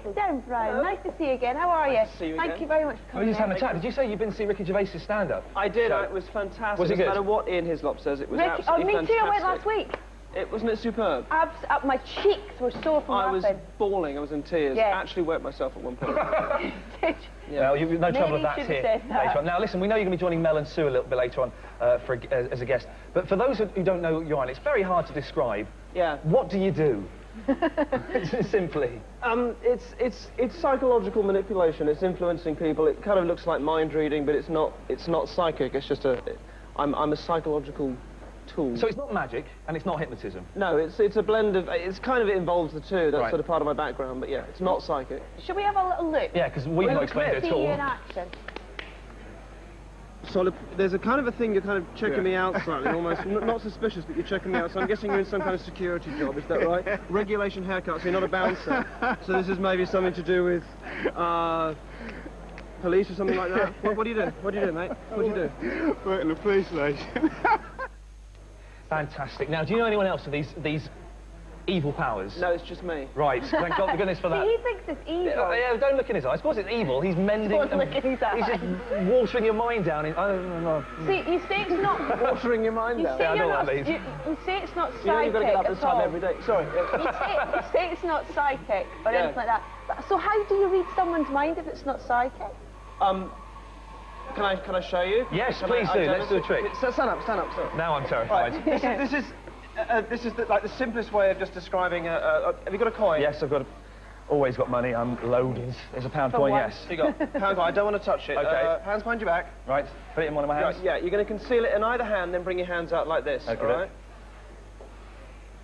Derren Brown, nice to see you again. How are you? Nice to see you Thank again. you very much for coming. We're just having a chat. Did you say you've been to see Ricky Gervais's stand-up? I did. So, It was fantastic. was it good? No matter what Ian Hislop says, it was absolutely me fantastic. too, I went last week. Wasn't it superb? My cheeks were sore from I was laughing. bawling. I was in tears. Yeah. Actually wet myself at one point. Did you? Yeah. Well, you've no trouble with that should've here said that. later on. Now, listen, we know you're going to be joining Mel and Sue a little bit later on as a guest. But for those who don't know your island, it's very hard to describe. Yeah. What do you do? Simply. It's psychological manipulation. It's influencing people. It kind of looks like mind reading, but it's not psychic. It's just I'm a psychological tool. So it's not magic and it's not hypnotism. No, it's a blend of. It's kind of it involves the two. That's Right. sort of part of my background. But yeah, it's not psychic. Should we have a little look? Yeah, because we've not explained it See at all. you in action. So there's a kind of a thing, you're kind of checking me out slightly, almost not suspicious, but you're checking me out. So I'm guessing you're in some kind of security job. Is that right? Regulation haircut. So you're not a bouncer. So this is maybe something to do with police or something like that. What do you do? What do you do, mate? What do you do? Work in the police station. Fantastic. Now, do you know anyone else with these evil powers? No, it's just me. Right. Thank God, goodness for that. See, he thinks it's evil. Yeah, don't look in his eyes. Of course it's evil. He's mending. Don't look in his He's just watering your mind down. I don't know. See, you say it's not... Watering your mind You down. say, Yeah, I know you're what not, that means. you say it's not psychic You know you've got to get up at this time all. every day. Sorry. You say it's not psychic or Yeah. anything like that. So how do you read someone's mind if it's not psychic? Can I show you? Yes, Can please I do. demo Let's do a it? trick. Stand up. Now I'm terrified. Right. This is like the simplest way of just describing have you got a coin? Yes, I've always got money. I'm loaded. There's a pound coin, what? yes. You got pound coin. I don't want to touch it. Okay. Hands behind your back. Right, put it in one of my hands. Right, yeah, you're going to conceal it in either hand, then bring your hands out like this. Okay. All right.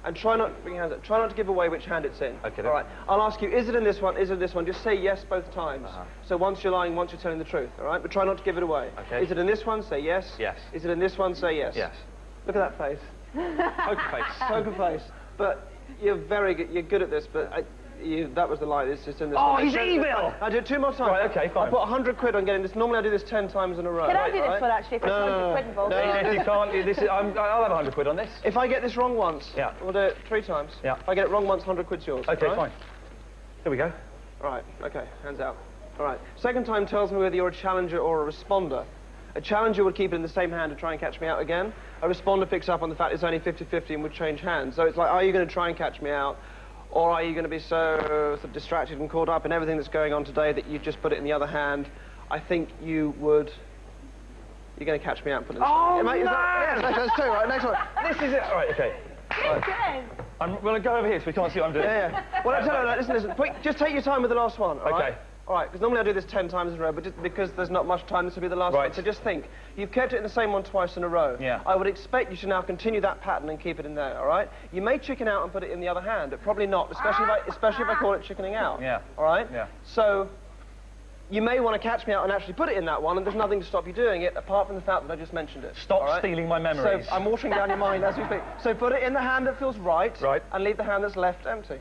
And try not bring your hands out. Try not to give away which hand it's in. Okay. All right. I'll ask you, is it in this one? Is it in this one? Just say yes both times. So once you're lying, once you're telling the truth. All right. But try not to give it away. Okay. Is it in this one? Say yes. Yes. Is it in this one? Say yes. Yes. Look at that face. Poker face. Poker face. But you're very good. You're good at this. But that was the lie. It's just in this. Oh, one. he's evil! I'll do it 2 more times. Right, okay, fine. I put 100 quid on getting this. Normally I do this 10 times in a row. Can I right, do this right? for actually if it's 100 quid involved? No, you can't. I'll have 100 quid on this. If I get this wrong once, Yeah. we'll do it 3 times. Yeah. If I get it wrong once, 100 quid's yours. Okay, right? fine. Here we go. Right, okay, hands out. All right. Second time tells me whether you're a challenger or a responder. A challenger would keep it in the same hand to try and catch me out again. A responder picks up on the fact it's only 50-50 and would change hands. So it's like, are you going to try and catch me out? Or are you going to be so sort of distracted and caught up in everything that's going on today that you just put it in the other hand? I think you would... You're going to catch me out and put it in... Oh, Mate, no! yes, that's 2, right? Next one. This is it. All right, okay. Good. I'm going to go over here so we can't see what I'm doing. Yeah. Well, I tell you, listen. Quick, just take your time with the last one, all right? Okay. All right, because normally I do this 10 times in a row, but just because there's not much time, this will be the last Right. one. So just think, you've kept it in the same one twice in a row. Yeah. I would expect you to now continue that pattern and keep it in there, all right? You may chicken out and put it in the other hand, but probably not, especially if I call it chickening out. Yeah. All right? Yeah. So you may want to catch me out and actually put it in that one, and there's nothing to stop you doing it, apart from the fact that I just mentioned it. Stop all right? stealing my memories. So I'm watering down your mind as we speak. So put it in the hand that feels right, Right. and leave the hand that's left empty.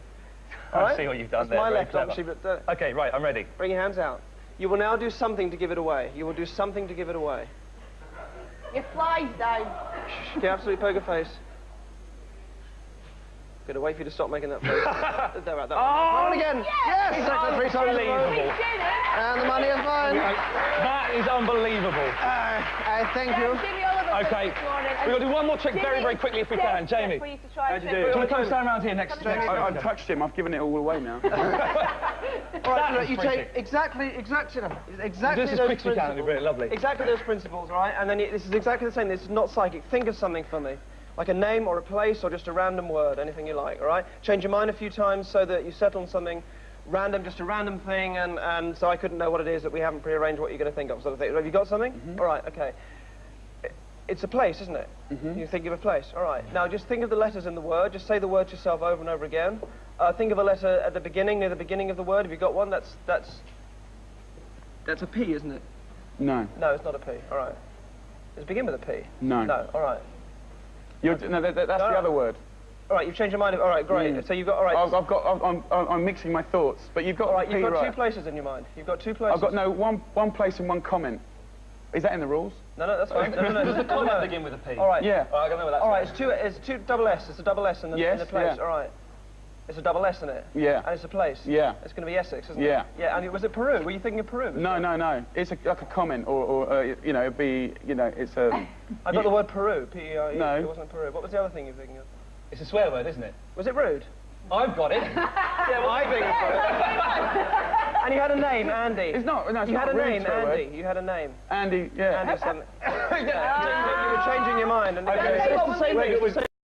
All I right? see what you've done That's there. my Very left, clever. obviously, but... Okay, right, I'm ready. Bring your hands out. You will now do something to give it away. You will do something to give it away. Your fly's down. Shh, get absolute poker face. Gonna wait for you to stop making that face. There, right, that Oh, one again. Yes! Exactly 3 times in a row. Unbelievable. And the money is mine. That is unbelievable. Thank you. Jimmy Oliver Okay, we've got to do one more trick very, very quickly if we can. Jamie, For you to try How'd you and do? do you want to come stand around here next to me? I've touched him. I've given it all away now. All right, That you is take exactly Just as those quick as you can, it'd be principles. really lovely. Exactly those principles, all right? And then this is exactly the same. This is not psychic. Think of something for me. Like a name or a place or just a random word, anything you like, all right? Change your mind a few times so that you settle on something random, just a random thing, and so I couldn't know what it is that we haven't prearranged what you're going to think of, sort of thing. Have you got something? All right, okay. It's a place, isn't it? You think of a place, all right. Now just think of the letters in the word. Just say the word to yourself over and over again. Think of a letter at the beginning, near the beginning of the word. Have you got one? That's a P, isn't it? No. No, it's not a P. All right. Does it begin with a P? No. No. All right. No, that's the other word. All right. You've changed your mind. All right. Great. So you've got. All right. I'm mixing my thoughts, but you've got. All right. the P You've got right. 2 places in your mind. You've got 2 places. I've got one place and one comment. Is that in the rules? No, that's fine. No. Does the comment begin with a P? All right. Yeah. I don't know what that's. All right. It's two double S. It's a double S in the Yes, place. yeah. All right. It's a double S in it? Yeah. And it's a place? Yeah. It's going to be Essex, isn't it? Yeah. Yeah, and was it Peru? Were you thinking of Peru? No, no, no. It's like a comment, or you know, it'd be, you know, it's a... I got the word Peru, P-E-R-U. No. It wasn't Peru. What was the other thing you were thinking of? It's a swear word, isn't it? Was it rude? I've got it. Yeah, well, I think it's And you had a name, Andy. It's not, no, it's you not had a rude name, swear word. Andy. You had a name. Andy, yeah. Andy something. You were changing your mind. And Okay. it's the same thing.